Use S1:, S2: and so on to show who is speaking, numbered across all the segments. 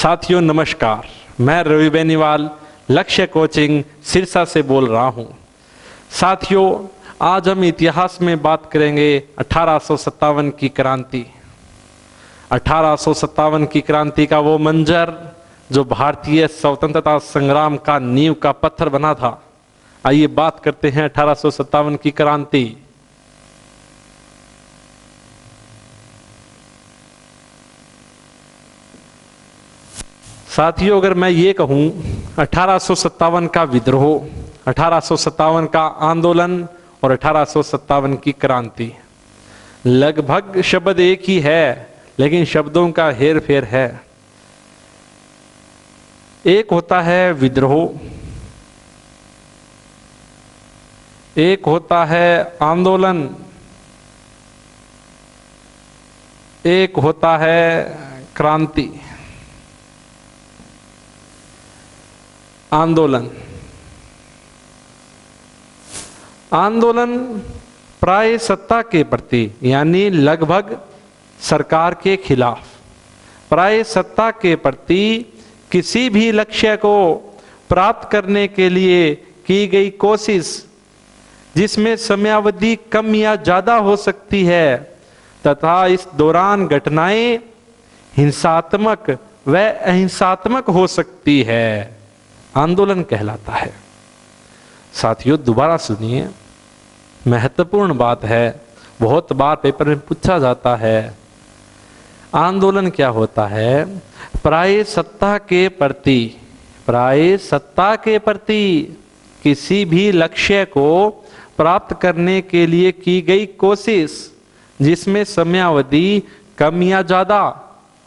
S1: साथियों नमस्कार, मैं रवि बेनीवाल लक्ष्य कोचिंग सिरसा से बोल रहा हूं। साथियों, आज हम इतिहास में बात करेंगे 1857 की क्रांति। 1857 की क्रांति का वो मंजर जो भारतीय स्वतंत्रता संग्राम का नींव का पत्थर बना था। आइए बात करते हैं 1857 की क्रांति। साथियों, अगर मैं ये कहूं 1857 का विद्रोह, 1857 का आंदोलन और 1857 की क्रांति, लगभग शब्द एक ही है, लेकिन शब्दों का हेर फेर है। एक होता है विद्रोह, एक होता है आंदोलन, एक होता है क्रांति। आंदोलन प्राय सत्ता के प्रति, यानी लगभग सरकार के खिलाफ, प्राय सत्ता के प्रति किसी भी लक्ष्य को प्राप्त करने के लिए की गई कोशिश, जिसमें समयावधि कम या ज्यादा हो सकती है तथा इस दौरान घटनाएं हिंसात्मक व अहिंसात्मक हो सकती है, आंदोलन कहलाता है। साथियों, दोबारा सुनिए, महत्वपूर्ण बात है, बहुत बार पेपर में पूछा जाता है। आंदोलन क्या होता है? प्राय सत्ता के प्रति किसी भी लक्ष्य को प्राप्त करने के लिए की गई कोशिश, जिसमें समयावधि कम या ज्यादा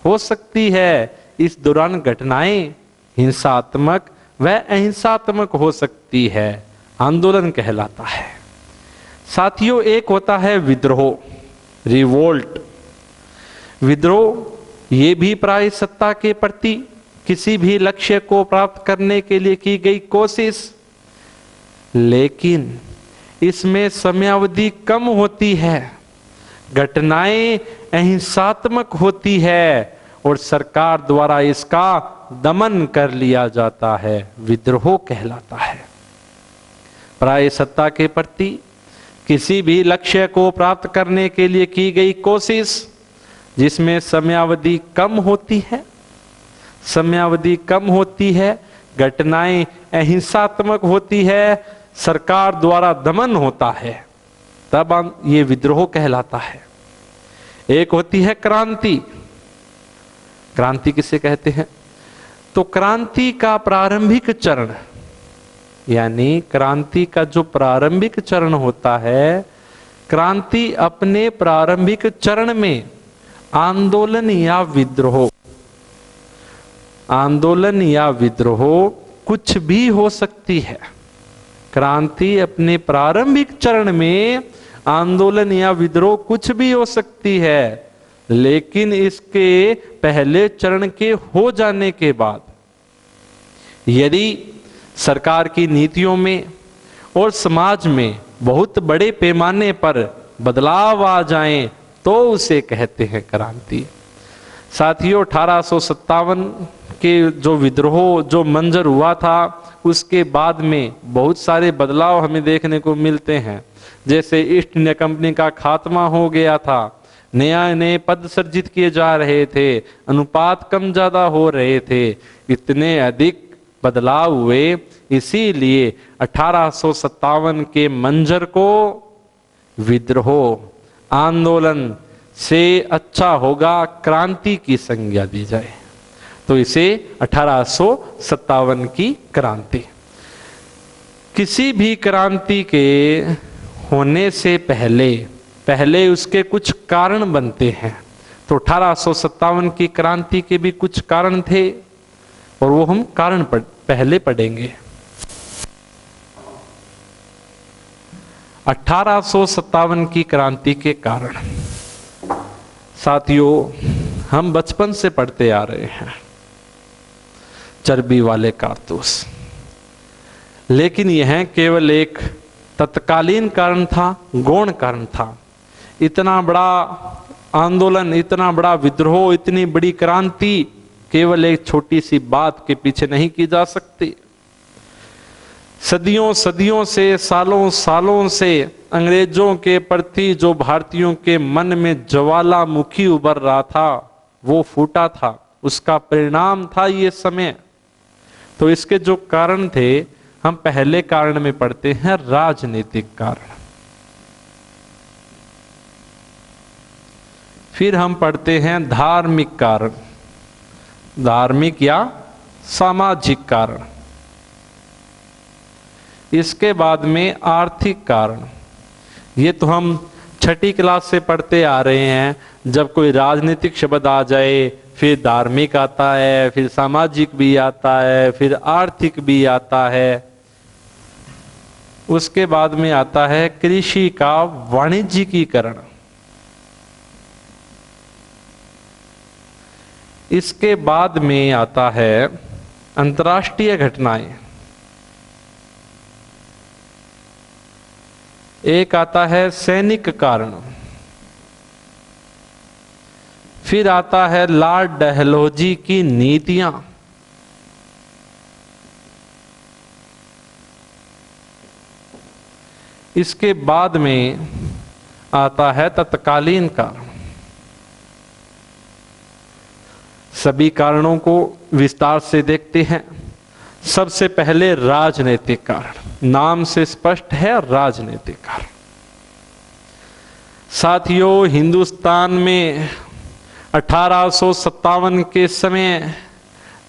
S1: हो सकती है, इस दौरान घटनाएं हिंसात्मक वह अहिंसात्मक हो सकती है, आंदोलन कहलाता है। साथियों, एक होता है विद्रोह, रिवोल्ट। विद्रोह ये भी प्राय सत्ता के प्रति किसी भी लक्ष्य को प्राप्त करने के लिए की गई कोशिश, लेकिन इसमें समयावधि कम होती है, घटनाएं अहिंसात्मक होती है और सरकार द्वारा इसका दमन कर लिया जाता है, विद्रोह कहलाता है। प्राय सत्ता के प्रति किसी भी लक्ष्य को प्राप्त करने के लिए की गई कोशिश, जिसमें समयावधि कम होती है, घटनाएं अहिंसात्मक होती है, सरकार द्वारा दमन होता है, तब ये विद्रोह कहलाता है। एक होती है क्रांति। क्रांति किसे कहते हैं? तो क्रांति का प्रारंभिक चरण, यानी क्रांति का जो प्रारंभिक चरण होता है, क्रांति अपने प्रारंभिक चरण में आंदोलन या विद्रोह कुछ भी हो सकती है। क्रांति अपने प्रारंभिक चरण में आंदोलन या विद्रोह कुछ भी हो सकती है, लेकिन इसके पहले चरण के हो जाने के बाद यदि सरकार की नीतियों में और समाज में बहुत बड़े पैमाने पर बदलाव आ जाएं, तो उसे कहते हैं क्रांति। साथियों, 1857 के जो विद्रोह जो मंजर हुआ था, उसके बाद में बहुत सारे बदलाव हमें देखने को मिलते हैं। जैसे ईस्ट इंडिया कंपनी का खात्मा हो गया था, नए पद सृजित किए जा रहे थे, अनुपात कम ज्यादा हो रहे थे, इतने अधिक बदलाव हुए। इसीलिए 1857 के मंजर को विद्रोह आंदोलन से अच्छा होगा क्रांति की संज्ञा दी जाए, तो इसे 1857 की क्रांति। किसी भी क्रांति के होने से पहले उसके कुछ कारण बनते हैं। तो 1857 की क्रांति के भी कुछ कारण थे, और वो हम कारण पहले पढ़ेंगे। 1857 की क्रांति के कारण, साथियों, हम बचपन से पढ़ते आ रहे हैं, चर्बी वाले कारतूस। लेकिन यह केवल एक तत्कालीन कारण था, गौण कारण था। इतना बड़ा आंदोलन, इतना बड़ा विद्रोह, इतनी बड़ी क्रांति केवल एक छोटी सी बात के पीछे नहीं की जा सकती। सदियों सदियों से, सालों सालों से अंग्रेजों के प्रति जो भारतीयों के मन में ज्वालामुखी उभर रहा था वो फूटा था, उसका परिणाम था ये समय। तो इसके जो कारण थे, हम पहले कारण में पढ़ते हैं राजनीतिक कारण, फिर हम पढ़ते हैं धार्मिक कारण, धार्मिक या सामाजिक कारण, इसके बाद में आर्थिक कारण। ये तो हम छठी क्लास से पढ़ते आ रहे हैं। जब कोई राजनीतिक शब्द आ जाए, फिर धार्मिक आता है, फिर सामाजिक भी आता है, फिर आर्थिक भी आता है। उसके बाद में आता है कृषि का वाणिज्यिकीकरण। इसके बाद में आता है अंतर्राष्ट्रीय घटनाएं। एक आता है सैनिक कारण, फिर आता है लॉर्ड डलहौजी की नीतियां, इसके बाद में आता है तत्कालीन कारण। सभी कारणों को विस्तार से देखते हैं। सबसे पहले राजनीतिक कारण, नाम से स्पष्ट है राजनीतिक कारण। साथियों, हिंदुस्तान में 1857 के समय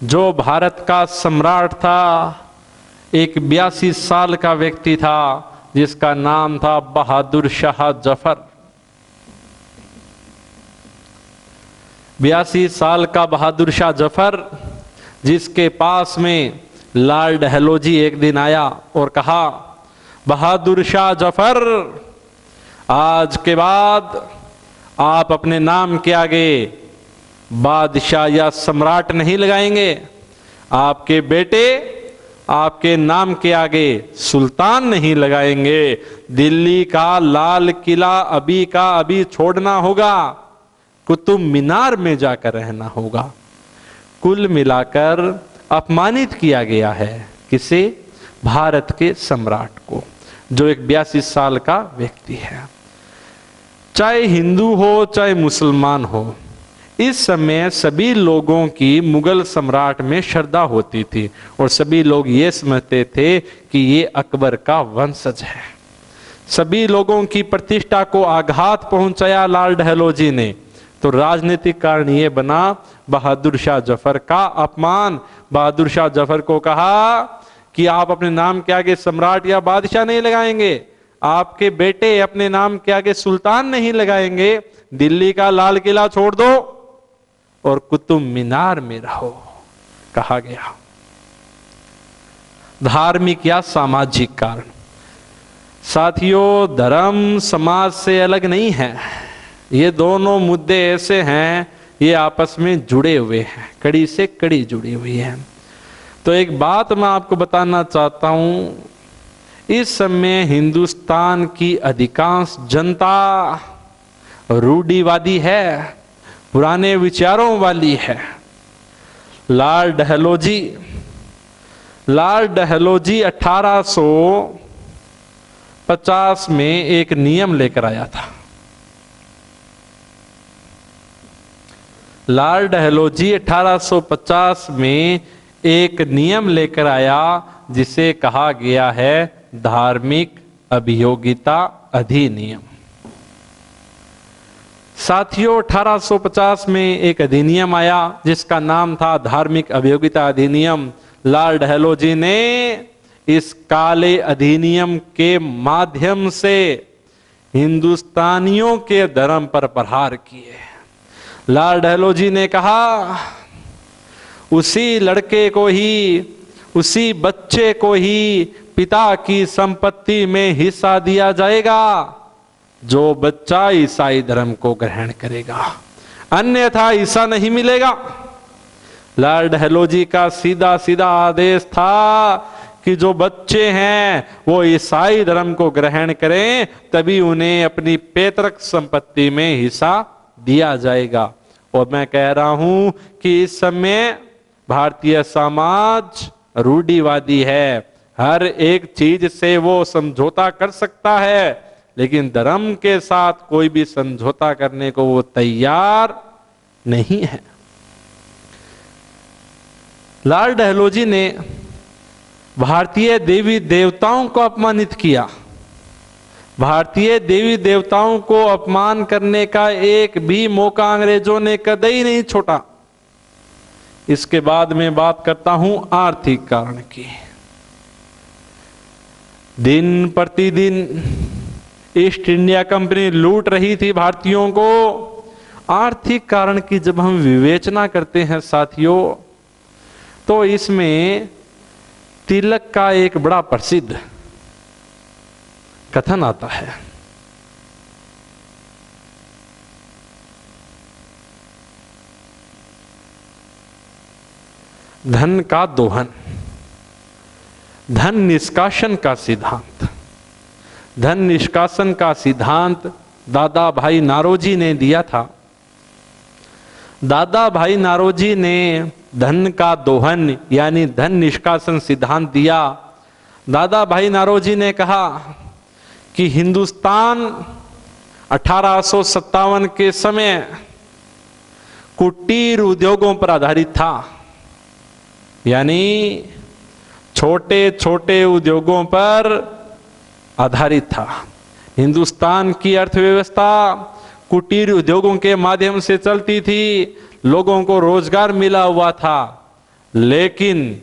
S1: जो भारत का सम्राट था, एक 82 साल का व्यक्ति था जिसका नाम था बहादुर शाह जफर। 82 साल का बहादुर शाह जफर, जिसके पास में लॉर्ड डलहौजी एक दिन आया और कहा, बहादुर शाह जफर, आज के बाद आप अपने नाम के आगे बादशाह या सम्राट नहीं लगाएंगे, आपके बेटे आपके नाम के आगे सुल्तान नहीं लगाएंगे, दिल्ली का लाल किला अभी का अभी छोड़ना होगा, कुतुब मीनार में जाकर रहना होगा। कुल मिलाकर अपमानित किया गया है किसे? भारत के सम्राट को, जो एक 82 साल का व्यक्ति है। चाहे हिंदू हो चाहे मुसलमान हो, इस समय सभी लोगों की मुगल सम्राट में श्रद्धा होती थी और सभी लोग ये समझते थे कि ये अकबर का वंशज है। सभी लोगों की प्रतिष्ठा को आघात पहुंचाया लॉर्ड डलहौजी ने। तो राजनीतिक कारण ये बना बहादुर शाह जफर का अपमान। बहादुर शाह जफर को कहा कि आप अपने नाम के आगे सम्राट या बादशाह नहीं लगाएंगे, आपके बेटे अपने नाम के आगे सुल्तान नहीं लगाएंगे, दिल्ली का लाल किला छोड़ दो और कुतुब मीनार में रहो, कहा गया। धार्मिक या सामाजिक कारण। साथियों, धर्म समाज से अलग नहीं है। ये दोनों मुद्दे ऐसे हैं, ये आपस में जुड़े हुए हैं, कड़ी से कड़ी जुड़ी हुई है। तो एक बात मैं आपको बताना चाहता हूं, इस समय हिंदुस्तान की अधिकांश जनता रूढ़िवादी है, पुराने विचारों वाली है। लॉर्ड डलहौजी 1850 में एक नियम लेकर आया था। लॉर्ड डलहौजी 1850 में एक नियम लेकर आया जिसे कहा गया है धार्मिक अभियोगिता अधिनियम। साथियों, 1850 में एक अधिनियम आया जिसका नाम था धार्मिक अभियोगिता अधिनियम। लॉर्ड डलहौजी ने इस काले अधिनियम के माध्यम से हिंदुस्तानियों के धर्म पर प्रहार किए। लॉर्ड डलहौजी ने कहा, उसी लड़के को ही, उसी बच्चे को ही पिता की संपत्ति में हिस्सा दिया जाएगा जो बच्चा ईसाई धर्म को ग्रहण करेगा, अन्यथा हिस्सा नहीं मिलेगा। लॉर्ड डलहौजी का सीधा सीधा आदेश था कि जो बच्चे हैं वो ईसाई धर्म को ग्रहण करें, तभी उन्हें अपनी पैतृक संपत्ति में हिस्सा दिया जाएगा। और मैं कह रहा हूं कि इस समय भारतीय समाज रूढ़िवादी है, हर एक चीज से वो समझौता कर सकता है, लेकिन धर्म के साथ कोई भी समझौता करने को वो तैयार नहीं है। लॉर्ड डलहौजी ने भारतीय देवी देवताओं को अपमानित किया। भारतीय देवी देवताओं को अपमान करने का एक भी मौका अंग्रेजों ने कतई नहीं छोड़ा। इसके बाद मैं बात करता हूं आर्थिक कारण की। दिन प्रतिदिन ईस्ट इंडिया कंपनी लूट रही थी भारतीयों को। आर्थिक कारण की जब हम विवेचना करते हैं साथियों, तो इसमें तिलक का एक बड़ा प्रसिद्ध कथन आता है। धन का दोहन, धन निष्कासन का सिद्धांत। धन निष्कासन का सिद्धांत दादा भाई नारोजी ने दिया था। दादा भाई नारोजी ने धन का दोहन यानी धन निष्कासन सिद्धांत दिया। दादा भाई नारोजी ने कहा कि हिंदुस्तान 1857 के समय कुटीर उद्योगों पर आधारित था, यानी छोटे छोटे उद्योगों पर आधारित था। हिंदुस्तान की अर्थव्यवस्था कुटीर उद्योगों के माध्यम से चलती थी, लोगों को रोजगार मिला हुआ था। लेकिन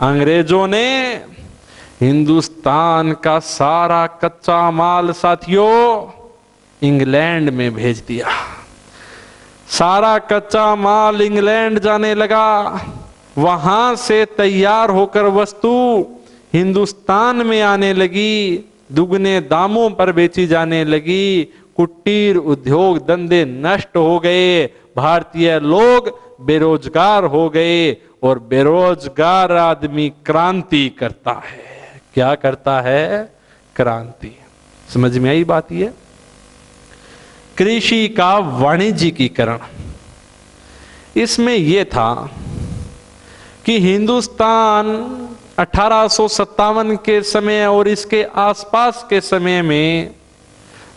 S1: अंग्रेजों ने हिंदुस्तान का सारा कच्चा माल साथियों इंग्लैंड में भेज दिया। सारा कच्चा माल इंग्लैंड जाने लगा। वहां से तैयार होकर वस्तु हिंदुस्तान में आने लगी, दुगने दामों पर बेची जाने लगी। कुटीर उद्योग धंधे नष्ट हो गए, भारतीय लोग बेरोजगार हो गए। और बेरोजगार आदमी क्रांति करता है। क्या करता है? क्रांति। समझ में आई बात? ये कृषि का वाणिज्यिकीकरण। इसमें यह था कि हिंदुस्तान 1857 के समय और इसके आसपास के समय में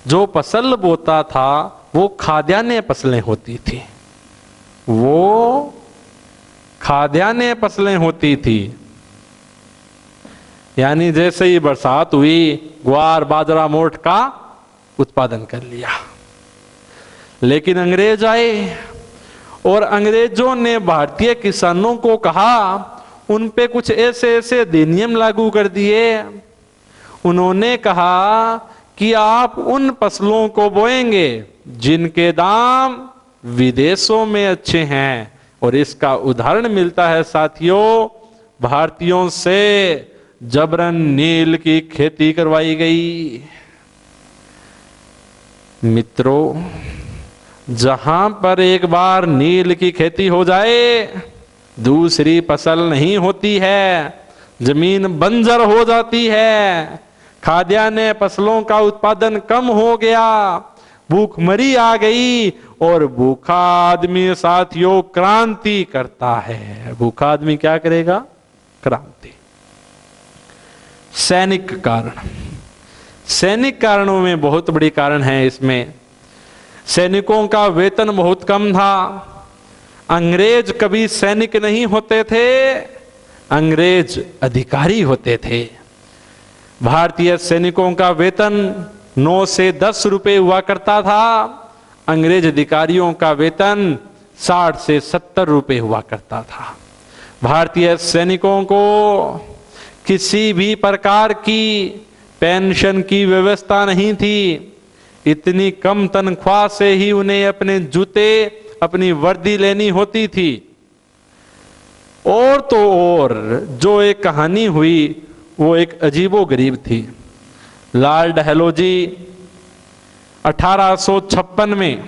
S1: जो फसल बोता था वो खाद्यान्य फसलें होती थी। वो खाद्यान्य फसलें होती थी, यानी जैसे ही बरसात हुई ग्वार बाजरा मोठ का उत्पादन कर लिया। लेकिन अंग्रेज आए और अंग्रेजों ने भारतीय किसानों को कहा, उन पे कुछ ऐसे ऐसे अधिनियम लागू कर दिए। उन्होंने कहा कि आप उन फसलों को बोएंगे जिनके दाम विदेशों में अच्छे हैं। और इसका उदाहरण मिलता है साथियों, भारतीयों से जबरन नील की खेती करवाई गई। मित्रों, जहां पर एक बार नील की खेती हो जाए दूसरी फसल नहीं होती है, जमीन बंजर हो जाती है, खाद्यान्य फसलों का उत्पादन कम हो गया, भूखमरी आ गई। और भूखा आदमी साथियों क्रांति करता है। भूखा आदमी क्या करेगा? क्रांति। सैनिक कारण। सैनिक कारणों में बहुत बड़ी कारण है। इसमें सैनिकों का वेतन बहुत कम था। अंग्रेज कभी सैनिक नहीं होते थे, अंग्रेज अधिकारी होते थे। भारतीय सैनिकों का वेतन 9 से 10 रुपए हुआ करता था, अंग्रेज अधिकारियों का वेतन 60 से 70 रुपए हुआ करता था। भारतीय सैनिकों को किसी भी प्रकार की पेंशन की व्यवस्था नहीं थी। इतनी कम तनख्वाह से ही उन्हें अपने जूते, अपनी वर्दी लेनी होती थी। और तो और जो एक कहानी हुई वो एक अजीबोगरीब थी। लॉर्ड डलहौजी 1856 में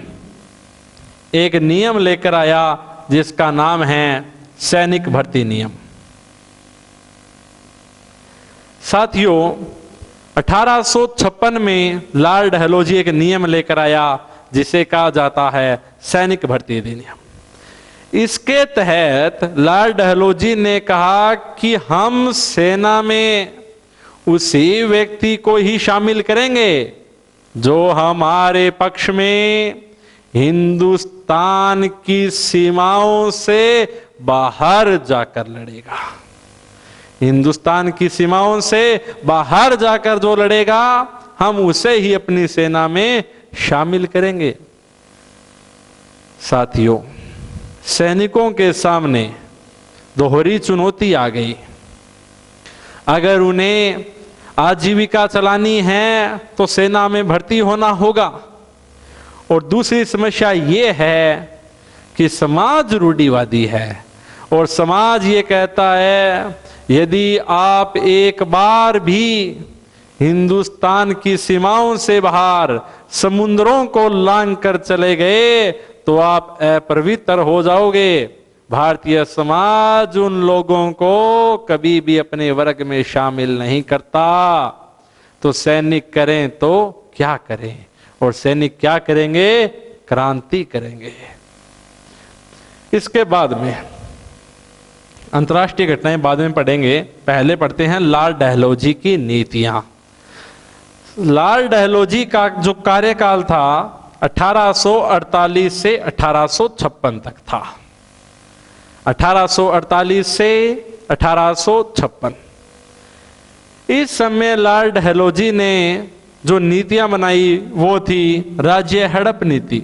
S1: एक नियम लेकर आया जिसका नाम है सैनिक भर्ती नियम। साथियों, 1856 में लॉर्ड डलहौजी एक नियम लेकर आया जिसे कहा जाता है सैनिक भर्ती अधिनियम। इसके तहत लाल डहलोजी ने कहा कि हम सेना में उसी व्यक्ति को ही शामिल करेंगे जो हमारे पक्ष में हिंदुस्तान की सीमाओं से बाहर जाकर लड़ेगा। हिंदुस्तान की सीमाओं से बाहर जाकर जो लड़ेगा हम उसे ही अपनी सेना में शामिल करेंगे। साथियों, सैनिकों के सामने दोहरी चुनौती आ गई। अगर उन्हें आजीविका चलानी है तो सेना में भर्ती होना होगा, और दूसरी समस्या ये है कि समाज रूढ़िवादी है और समाज ये कहता है यदि आप एक बार भी हिंदुस्तान की सीमाओं से बाहर समुद्रों को लांघ कर चले गए तो आप अपवित्र हो जाओगे। भारतीय समाज उन लोगों को कभी भी अपने वर्ग में शामिल नहीं करता। तो सैनिक करें तो क्या करें, और सैनिक क्या करेंगे? क्रांति करेंगे। इसके बाद में अंतर्राष्ट्रीय घटनाएं बाद में पढ़ेंगे, पहले पढ़ते हैं लाल डहलौजी की नीतियां। लाल डहलौजी का जो कार्यकाल था 1848 से 1856 तक था। 1848 से 1856 इस समय लाल डहलौजी ने जो नीतियां बनाई वो थी राज्य हड़प नीति।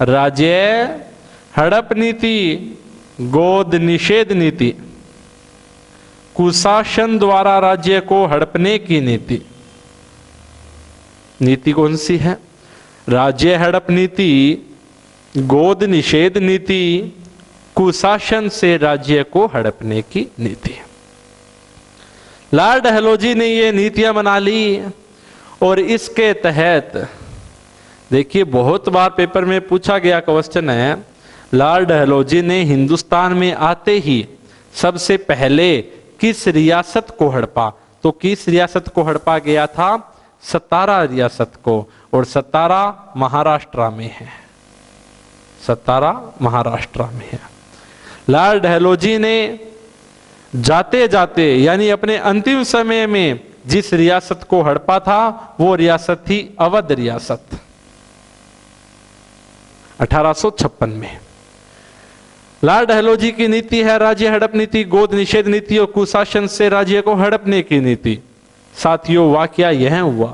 S1: राज्य हड़प नीति, गोद निषेध नीति, कुशासन द्वारा राज्य को हड़पने की नीति। नीति कौन सी है? राज्य हड़प नीति, गोद निषेध नीति, कुशासन से राज्य को हड़पने की नीति। लाल डहलौजी ने ये नीतियां बना ली और इसके तहत देखिए बहुत बार पेपर में पूछा गया क्वेश्चन है, लाल डहलौजी ने हिंदुस्तान में आते ही सबसे पहले किस रियासत को हड़पा? तो किस रियासत को हड़पा गया था? सतारा रियासत को, और सतारा महाराष्ट्र में है। सतारा महाराष्ट्र में है। लाल डहलौजी ने जाते जाते यानी अपने अंतिम समय में जिस रियासत को हड़पा था वो रियासत थी अवध रियासत। 1856 में लाल डहलौजी की नीति है राज्य हड़प नीति, गोद निषेध नीति और कुशासन से राज्य को हड़पने की नीति। साथियों, वाकया यह हुआ।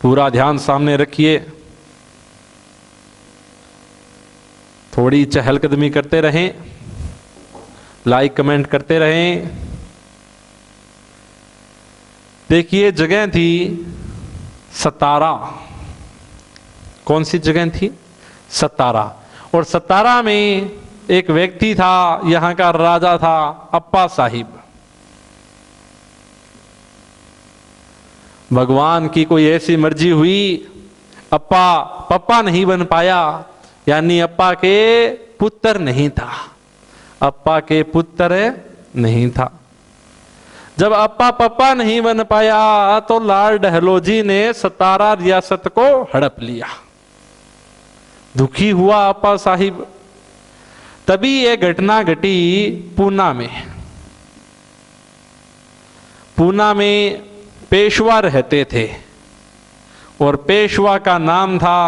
S1: पूरा ध्यान सामने रखिए, थोड़ी चहलकदमी करते रहें, लाइक कमेंट करते रहें। देखिए जगह थी सतारा। कौन सी जगह थी? सतारा। और सतारा में एक व्यक्ति था, यहां का राजा था अप्पा साहिब। भगवान की कोई ऐसी मर्जी हुई, अप्पा पप्पा नहीं बन पाया, यानी अप्पा के पुत्र नहीं था। अप्पा के पुत्र नहीं था। जब अप्पा पप्पा नहीं बन पाया तो लाल डहलौजी ने सतारा रियासत को हड़प लिया। दुखी हुआ अप्पा साहिब। तभी यह घटना घटी पूना में। पूना में पेशवा रहते थे और पेशवा का नाम था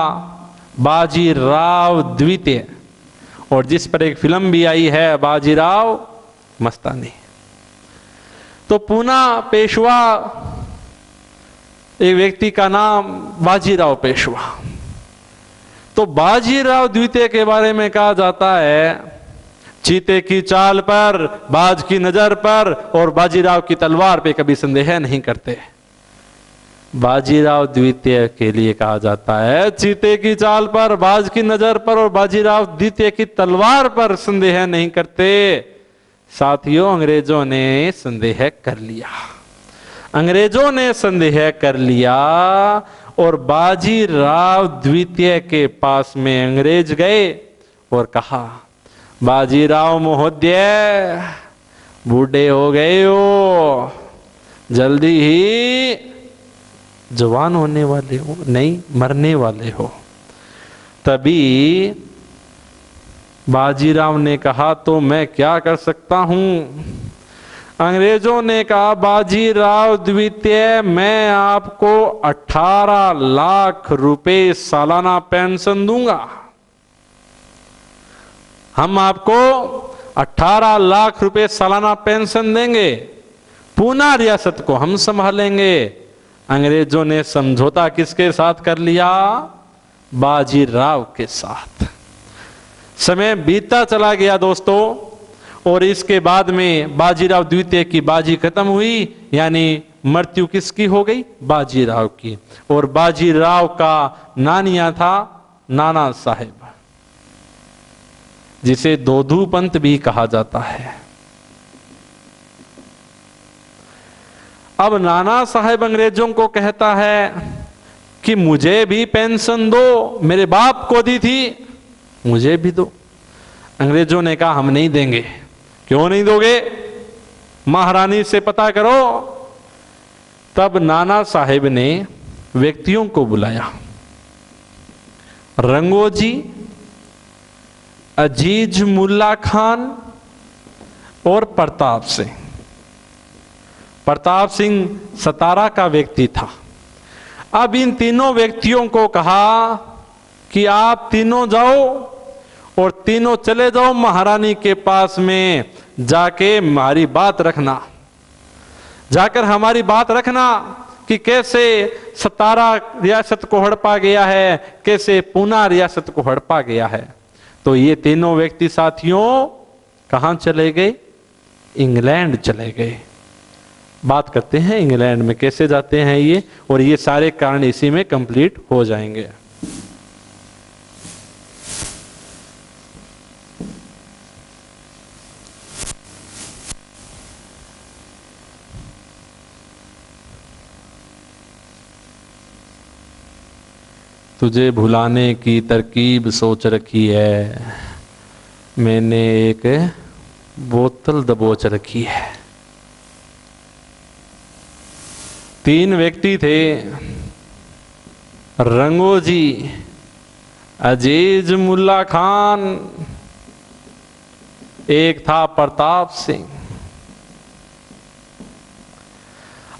S1: बाजीराव द्वितीय, और जिस पर एक फिल्म भी आई है बाजीराव मस्तानी। तो पूना पेशवा एक व्यक्ति का नाम बाजीराव पेशवा। तो बाजीराव द्वितीय के बारे में कहा जाता है चीते की चाल पर, बाज की नजर पर और बाजीराव की तलवार पे कभी संदेह नहीं करते। बाजीराव द्वितीय के लिए कहा जाता है चीते की चाल पर, बाज की नजर पर और बाजीराव द्वितीय की तलवार पर संदेह नहीं करते। साथियों, अंग्रेजों ने संदेह कर लिया। अंग्रेजों ने संदेह कर लिया और बाजीराव द्वितीय के पास में अंग्रेज गए और कहा, बाजीराव महोदय बूढ़े हो गए हो, जल्दी ही जवान होने वाले हो, नहीं मरने वाले हो। तभी बाजीराव ने कहा तो मैं क्या कर सकता हूं। अंग्रेजों ने कहा बाजीराव द्वितीय, मैं आपको 18 लाख रुपए सालाना पेंशन दूंगा। हम आपको 18 लाख रुपए सालाना पेंशन देंगे, पूना रियासत को हम संभालेंगे। अंग्रेजों ने समझौता किसके साथ कर लिया? बाजीराव के साथ। समय बीतता चला गया दोस्तों, और इसके बाद में बाजीराव द्वितीय की बाजी खत्म हुई, यानी मृत्यु किसकी हो गई? बाजीराव की। और बाजीराव का नानिया था नाना साहेब, जिसे दोधू पंत भी कहा जाता है। अब नाना साहेब अंग्रेजों को कहता है कि मुझे भी पेंशन दो, मेरे बाप को दी थी, मुझे भी दो। अंग्रेजों ने कहा हम नहीं देंगे। क्यों नहीं दोगे? महारानी से पता करो। तब नाना साहेब ने व्यक्तियों को बुलाया, रंगोजी, अजीज मुल्ला खान और प्रताप सिंह। प्रताप सिंह सतारा का व्यक्ति था। अब इन तीनों व्यक्तियों को कहा कि आप तीनों जाओ और तीनों चले जाओ महारानी के पास में, जाके हमारी बात रखना, जाकर हमारी बात रखना कि कैसे सतारा रियासत को हड़पा गया है, कैसे पूना रियासत को हड़पा गया है। तो ये तीनों व्यक्ति साथियों कहां चले गए? इंग्लैंड चले गए। बात करते हैं इंग्लैंड में कैसे जाते हैं ये, और ये सारे कारण इसी में कंप्लीट हो जाएंगे। तुझे भुलाने की तरकीब सोच रखी है, मैंने एक बोतल दबोच रखी है। तीन व्यक्ति थे, रंगोजी, अजीज मुल्ला खान, एक था प्रताप सिंह।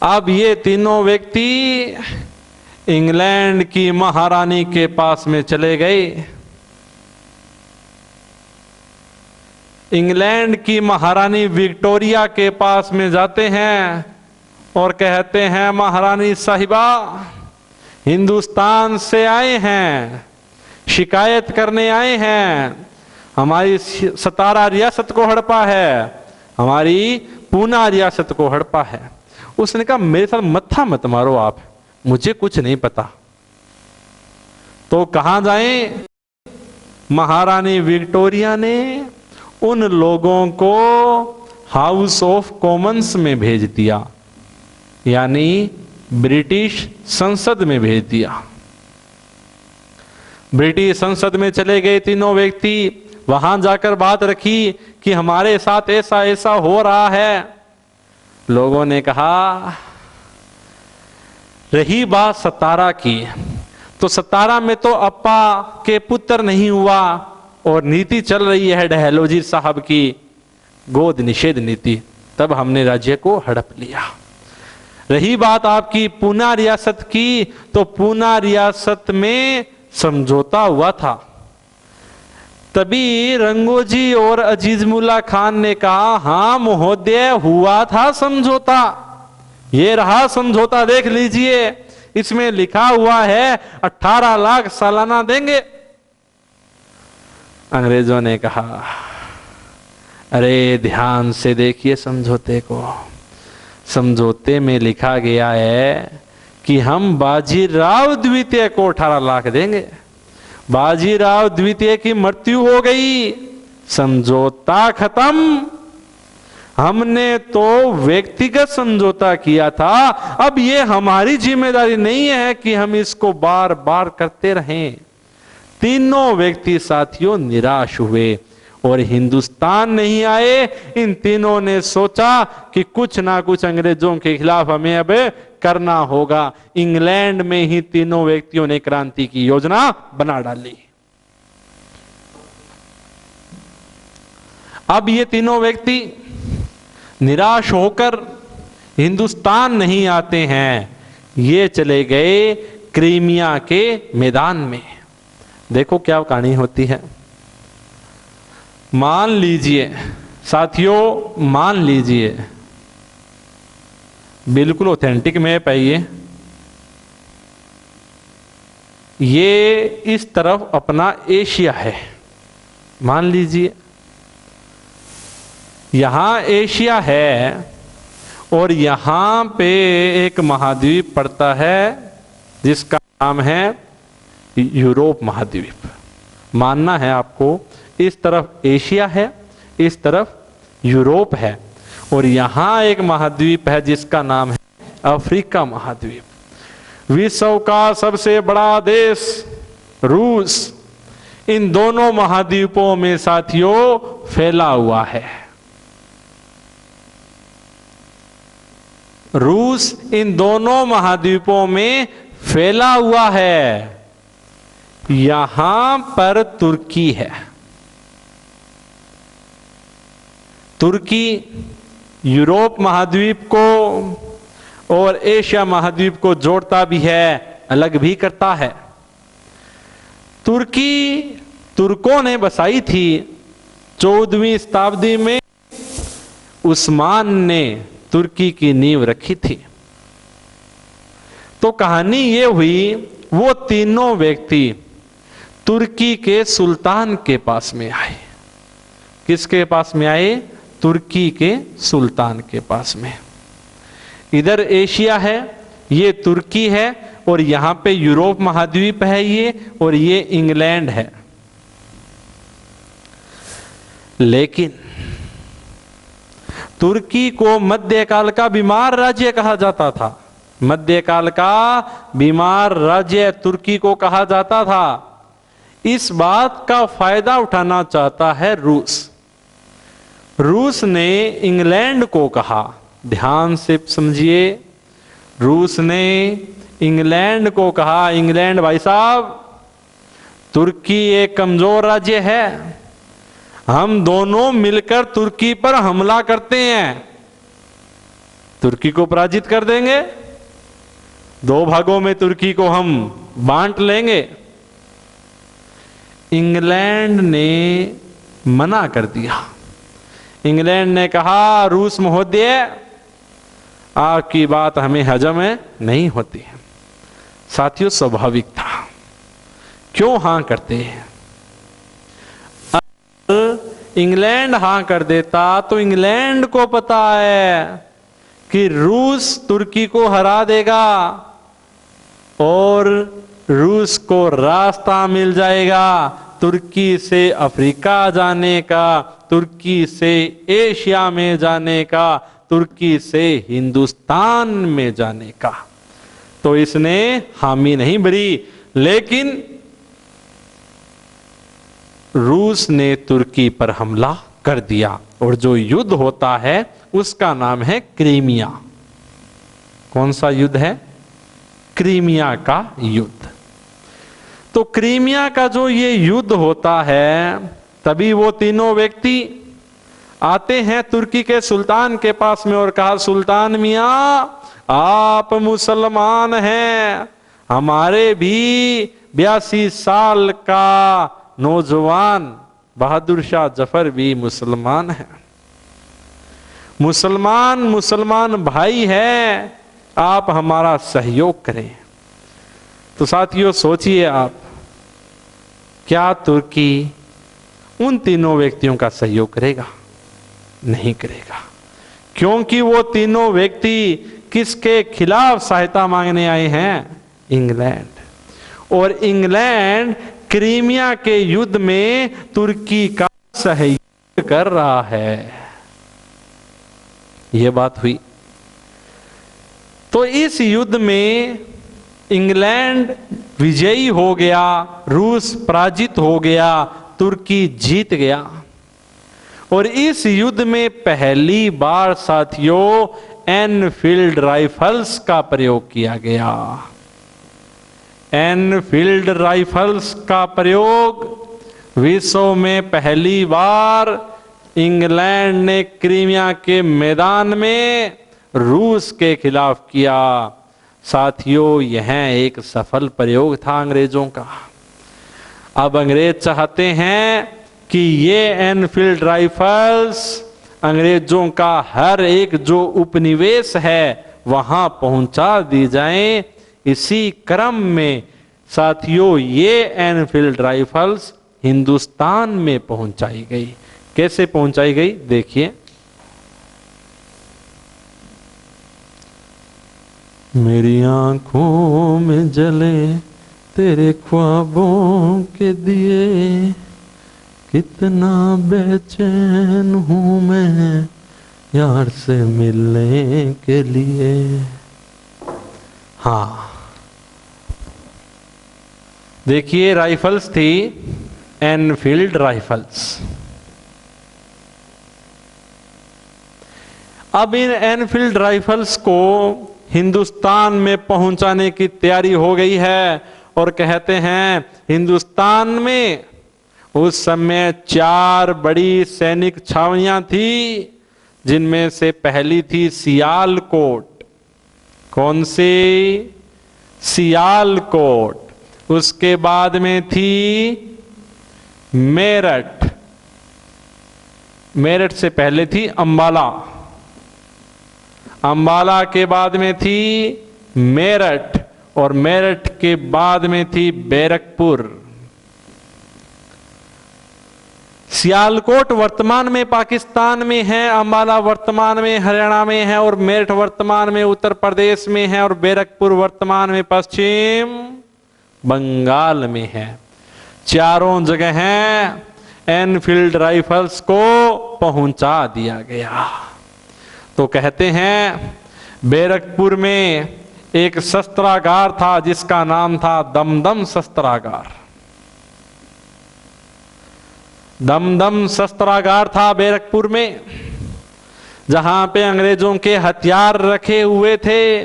S1: अब ये तीनों व्यक्ति इंग्लैंड की महारानी के पास में चले गए। इंग्लैंड की महारानी विक्टोरिया के पास में जाते हैं और कहते हैं महारानी साहिबा, हिंदुस्तान से आए हैं, शिकायत करने आए हैं, हमारी सतारा रियासत को हड़पा है, हमारी पूना रियासत को हड़पा है। उसने कहा मेरे साथ मत्था मत मारो आप, मुझे कुछ नहीं पता। तो कहां जाएं? महारानी विक्टोरिया ने उन लोगों को हाउस ऑफ कॉमन्स में भेज दिया, यानी ब्रिटिश संसद में भेज दिया। ब्रिटिश संसद में चले गए तीनों व्यक्ति, वहां जाकर बात रखी कि हमारे साथ ऐसा ऐसा हो रहा है। लोगों ने कहा रही बात सतारा की, तो सतारा में तो अप्पा के पुत्र नहीं हुआ और नीति चल रही है डहलोजी साहब की, गोद निषेध नीति, तब हमने राज्य को हड़प लिया। रही बात आपकी पूना रियासत की, तो पूना रियासत में समझौता हुआ था। तभी रंगोजी और अजीज मुल्ला खान ने कहा हां महोदय, हुआ था समझौता, ये रहा समझौता, देख लीजिए, इसमें लिखा हुआ है 18 लाख सालाना देंगे। अंग्रेजों ने कहा अरे ध्यान से देखिए समझौते को, समझौते में लिखा गया है कि हम बाजीराव द्वितीय को 18 लाख देंगे। बाजीराव द्वितीय की मृत्यु हो गई, समझौता खत्म। हमने तो व्यक्तिगत समझौता किया था, अब ये हमारी जिम्मेदारी नहीं है कि हम इसको बार बार करते रहें। तीनों व्यक्ति साथियों निराश हुए और हिंदुस्तान नहीं आए। इन तीनों ने सोचा कि कुछ ना कुछ अंग्रेजों के खिलाफ हमें अब करना होगा। इंग्लैंड में ही तीनों व्यक्तियों ने क्रांति की योजना बना डाली। अब ये तीनों व्यक्ति निराश होकर हिंदुस्तान नहीं आते हैं, ये चले गए क्रीमिया के मैदान में। देखो क्या कहानी होती है। मान लीजिए साथियों, मान लीजिए, बिल्कुल ऑथेंटिक मैप है ये इस तरफ अपना एशिया है। मान लीजिए यहां एशिया है और यहां पे एक महाद्वीप पड़ता है जिसका नाम है यूरोप महाद्वीप। मानना है आपको, इस तरफ एशिया है, इस तरफ यूरोप है, और यहां एक महाद्वीप है जिसका नाम है अफ्रीका महाद्वीप। विश्व का सबसे बड़ा देश रूस इन दोनों महाद्वीपों में साथियों फैला हुआ है। रूस इन दोनों महाद्वीपों में फैला हुआ है। यहां पर तुर्की है। तुर्की यूरोप महाद्वीप को और एशिया महाद्वीप को जोड़ता भी है, अलग भी करता है। तुर्की तुर्कों ने बसाई थी 14वीं शताब्दी में। उस्मान ने तुर्की की नींव रखी थी। तो कहानी ये हुई, वो तीनों व्यक्ति तुर्की के सुल्तान के पास में आए। किसके पास में आए? तुर्की के सुल्तान के पास में। इधर एशिया है, ये तुर्की है, और यहां पे यूरोप महाद्वीप है ये, और ये इंग्लैंड है। लेकिन तुर्की को मध्यकाल का बीमार राज्य कहा जाता था। मध्यकाल का बीमार राज्य तुर्की को कहा जाता था। इस बात का फायदा उठाना चाहता है रूस। रूस ने इंग्लैंड को कहा, ध्यान से समझिए, रूस ने इंग्लैंड को कहा, इंग्लैंड भाई साहब, तुर्की एक कमजोर राज्य है, हम दोनों मिलकर तुर्की पर हमला करते हैं, तुर्की को पराजित कर देंगे, 2 भागों में तुर्की को हम बांट लेंगे। इंग्लैंड ने मना कर दिया। इंग्लैंड ने कहा, रूस महोदय, आपकी बात हमें हजम नहीं होती है। साथियों, स्वाभाविक था, क्यों हां करते हैं? अगर इंग्लैंड हां कर देता तो इंग्लैंड को पता है कि रूस तुर्की को हरा देगा और रूस को रास्ता मिल जाएगा तुर्की से अफ्रीका जाने का, तुर्की से एशिया में जाने का, तुर्की से हिंदुस्तान में जाने का। तो इसने हामी नहीं भरी। लेकिन रूस ने तुर्की पर हमला कर दिया, और जो युद्ध होता है उसका नाम है क्रीमिया। कौन सा युद्ध है? क्रीमिया का युद्ध। तो क्रीमिया का जो ये युद्ध होता है, तभी वो तीनों व्यक्ति आते हैं तुर्की के सुल्तान के पास में और कहा, सुल्तान मियां, आप मुसलमान हैं, हमारे भी 82 साल का नौजवान बहादुर शाह जफर भी मुसलमान है, मुसलमान भाई है, आप हमारा सहयोग करें। तो साथियों सोचिए आप, क्या तुर्की उन तीनों व्यक्तियों का सहयोग करेगा? नहीं करेगा, क्योंकि वो तीनों व्यक्ति किसके खिलाफ सहायता मांगने आए हैं? इंग्लैंड। और इंग्लैंड क्रीमिया के युद्ध में तुर्की का सहयोग कर रहा है। यह बात हुई। तो इस युद्ध में इंग्लैंड विजयी हो गया, रूस पराजित हो गया, तुर्की जीत गया। और इस युद्ध में पहली बार साथियों एनफील्ड राइफल्स का प्रयोग किया गया। एनफील्ड राइफल्स का प्रयोग विश्व में पहली बार इंग्लैंड ने क्रीमिया के मैदान में रूस के खिलाफ किया। साथियों यह एक सफल प्रयोग था अंग्रेजों का। अब अंग्रेज चाहते हैं कि ये एनफील्ड राइफल्स अंग्रेजों का हर एक जो उपनिवेश है वहां पहुंचा दी जाएं। इसी क्रम में साथियों ये एनफील्ड राइफल्स हिंदुस्तान में पहुंचाई गई। कैसे पहुंचाई गई देखिए। मेरी आंखों में जले तेरे ख्वाबों के दिए, कितना बेचैन हूं मैं यार से मिलने के लिए। हाँ देखिए राइफल्स थी एनफील्ड राइफल्स। अब इन एनफील्ड राइफल्स को हिंदुस्तान में पहुंचाने की तैयारी हो गई है और कहते हैं हिंदुस्तान में उस समय 4 बड़ी सैनिक छावनियां थी, जिनमें से पहली थी सियालकोट। कौन सी? सियालकोट। उसके बाद में थी मेरठ। मेरठ से पहले थी अंबाला। अंबाला के बाद में थी मेरठ और मेरठ के बाद में थी बैरकपुर। सियालकोट वर्तमान में पाकिस्तान में है, अंबाला वर्तमान में हरियाणा में है और मेरठ वर्तमान में उत्तर प्रदेश में है और बैरकपुर वर्तमान में पश्चिम बंगाल में है। चारों जगह हैं एनफील्ड राइफल्स को पहुंचा दिया गया। तो कहते हैं बैरकपुर में एक शस्त्रागार था जिसका नाम था दमदम शस्त्रागार। दमदम शस्त्रागार था बैरकपुर में, जहां पे अंग्रेजों के हथियार रखे हुए थे।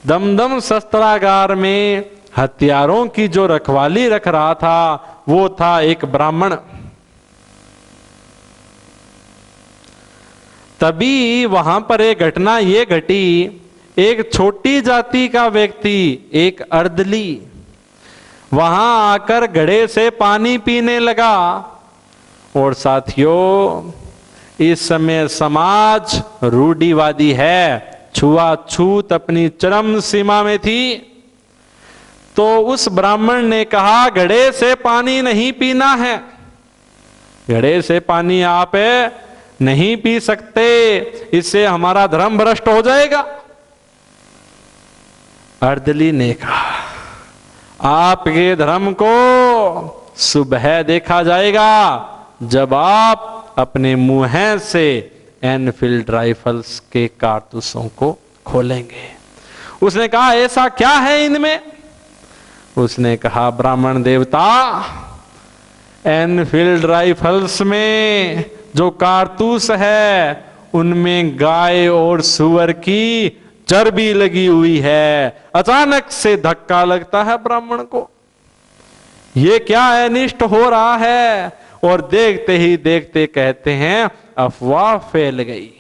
S1: दमदम शस्त्रागार में हथियारों की जो रखवाली रख रहा था वो था एक ब्राह्मण। तभी वहां पर एक घटना ये घटी, एक छोटी जाति का व्यक्ति, एक अर्दली, वहां आकर घड़े से पानी पीने लगा। और साथियों इस समय समाज रूढ़िवादी है, छुआछूत अपनी चरम सीमा में थी। तो उस ब्राह्मण ने कहा घड़े से पानी नहीं पीना है, घड़े से पानी आप नहीं पी सकते, इससे हमारा धर्म भ्रष्ट हो जाएगा। अर्दली ने कहा आपके धर्म को सुबह देखा जाएगा जब आप अपने मुंह से एनफील्ड राइफल्स के कारतूसों को खोलेंगे। उसने कहा ऐसा क्या है इनमें? उसने कहा ब्राह्मण देवता, एनफील्ड राइफल्स में जो कारतूस है उनमें गाय और सुअर की चर्बी लगी हुई है। अचानक से धक्का लगता है ब्राह्मण को, ये क्या अनिष्ट हो रहा है? और देखते ही देखते कहते हैं अफवाह फैल गई,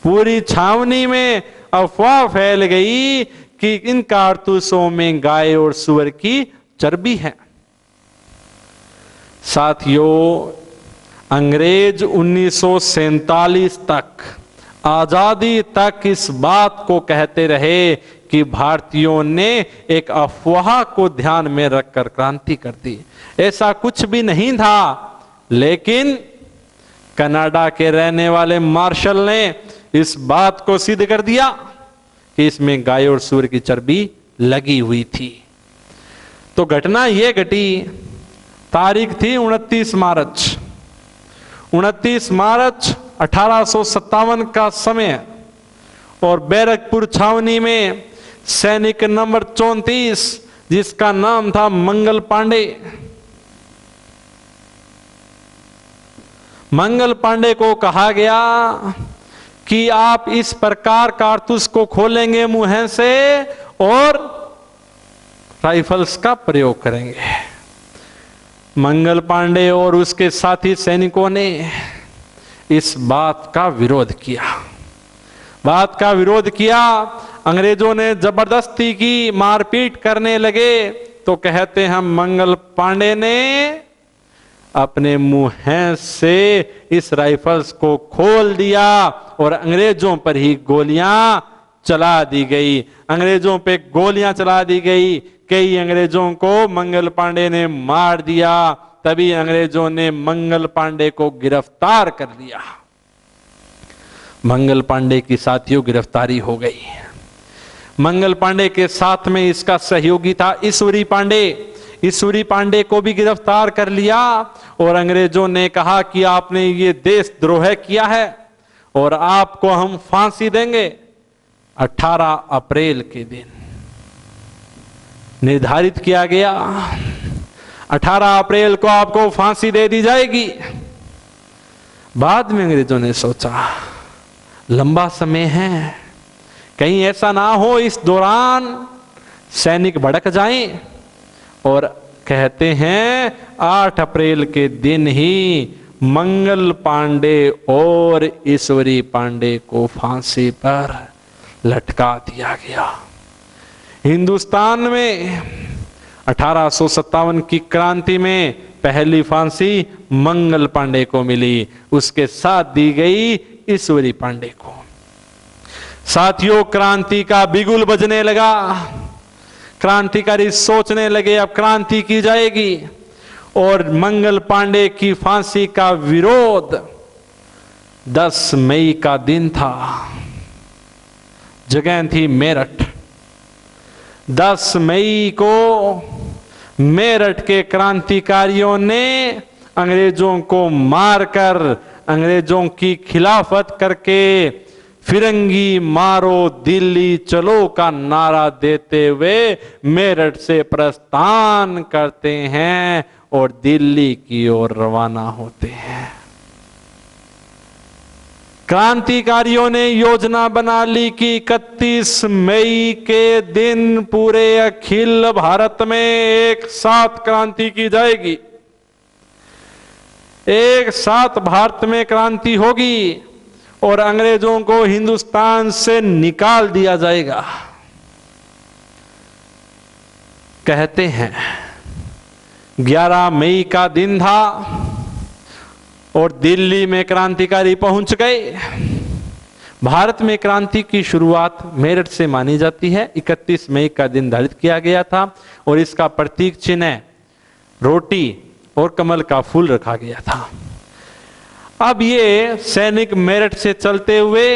S1: पूरी छावनी में अफवाह फैल गई कि इन कारतूसों में गाय और सुअर की चर्बी है। साथियों अंग्रेज 1947 तक, आजादी तक इस बात को कहते रहे कि भारतीयों ने एक अफवाह को ध्यान में रखकर क्रांति कर दी। ऐसा कुछ भी नहीं था, लेकिन कनाडा के रहने वाले मार्शल ने इस बात को सिद्ध कर दिया कि इसमें गाय और सूअर की चर्बी लगी हुई थी। तो घटना यह घटी, तारीख थी 29 मार्च 1857 का समय, और बैरकपुर छावनी में सैनिक नंबर 34 जिसका नाम था मंगल पांडे, मंगल पांडे को कहा गया कि आप इस प्रकार कारतूस को खोलेंगे मुंह से और राइफल्स का प्रयोग करेंगे। मंगल पांडे और उसके साथी सैनिकों ने इस बात का विरोध किया। अंग्रेजों ने जबरदस्ती की, मारपीट करने लगे। तो कहते हैं मंगल पांडे ने अपने मुंह से इस राइफल्स को खोल दिया और अंग्रेजों पर ही गोलियां चला दी गई। अंग्रेजों पे गोलियां चला दी गई। कई अंग्रेजों को मंगल पांडे ने मार दिया। तभी अंग्रेजों ने मंगल पांडे को गिरफ्तार कर लिया। मंगल पांडे की साथियों गिरफ्तारी हो गई। मंगल पांडे के साथ में इसका सहयोगी था ईश्वरी पांडे। ईश्वरी पांडे को भी गिरफ्तार कर लिया और अंग्रेजों ने कहा कि आपने ये देशद्रोह किया है और आपको हम फांसी देंगे। 18 अप्रैल के दिन निर्धारित किया गया, 18 अप्रैल को आपको फांसी दे दी जाएगी। बाद में अंग्रेजों ने सोचा लंबा समय है, कहीं ऐसा ना हो इस दौरान सैनिक भड़क जाएं, और कहते हैं 8 अप्रैल के दिन ही मंगल पांडे और ईश्वरी पांडे को फांसी पर लटका दिया गया। हिंदुस्तान में 1857 की क्रांति में पहली फांसी मंगल पांडे को मिली, उसके साथ दी गई ईश्वरी पांडे को। साथियों, क्रांति का बिगुल बजने लगा। क्रांतिकारी सोचने लगे अब क्रांति की जाएगी, और मंगल पांडे की फांसी का विरोध 10 मई का दिन था। जगह थी मेरठ। 10 मई को मेरठ के क्रांतिकारियों ने अंग्रेजों को मारकर, अंग्रेजों की खिलाफत करके फिरंगी मारो दिल्ली चलो का नारा देते हुए मेरठ से प्रस्थान करते हैं और दिल्ली की ओर रवाना होते हैं। क्रांतिकारियों ने योजना बना ली कि 31 मई के दिन पूरे अखिल भारत में एक साथ क्रांति की जाएगी, एक साथ भारत में क्रांति होगी और अंग्रेजों को हिंदुस्तान से निकाल दिया जाएगा। कहते हैं 11 मई का दिन था और दिल्ली में क्रांतिकारी पहुंच गए। भारत में क्रांति की शुरुआत मेरठ से मानी जाती है। 31 मई का दिन धारित किया गया था और इसका प्रतीक चिन्ह रोटी और कमल का फूल रखा गया था। अब ये सैनिक मेरठ से चलते हुए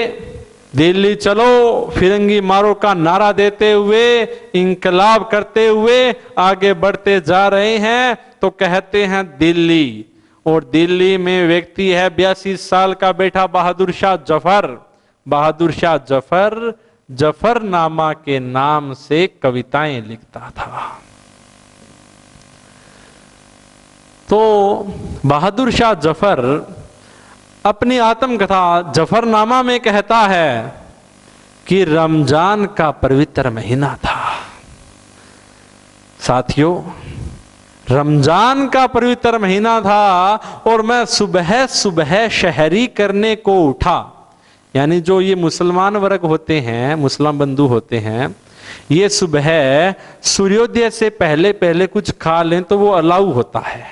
S1: दिल्ली चलो फिरंगी मारो का नारा देते हुए, इंकलाब करते हुए आगे बढ़ते जा रहे हैं। तो कहते हैं दिल्ली, और दिल्ली में व्यक्ति है 82 साल का बेटा बहादुर शाह जफर। बहादुर शाह जफर जफरनामा के नाम से कविताएं लिखता था। तो बहादुर शाह जफर अपनी आत्मकथा जफरनामा में कहता है कि रमजान का पवित्र महीना था। साथियों, रमजान का पवित्र महीना था और मैं सुबह सुबह शहरी करने को उठा। यानी जो ये मुसलमान वर्ग होते हैं, मुस्लिम बंधु होते हैं, ये सुबह सूर्योदय से पहले पहले कुछ खा लें तो वो अलाउ होता है।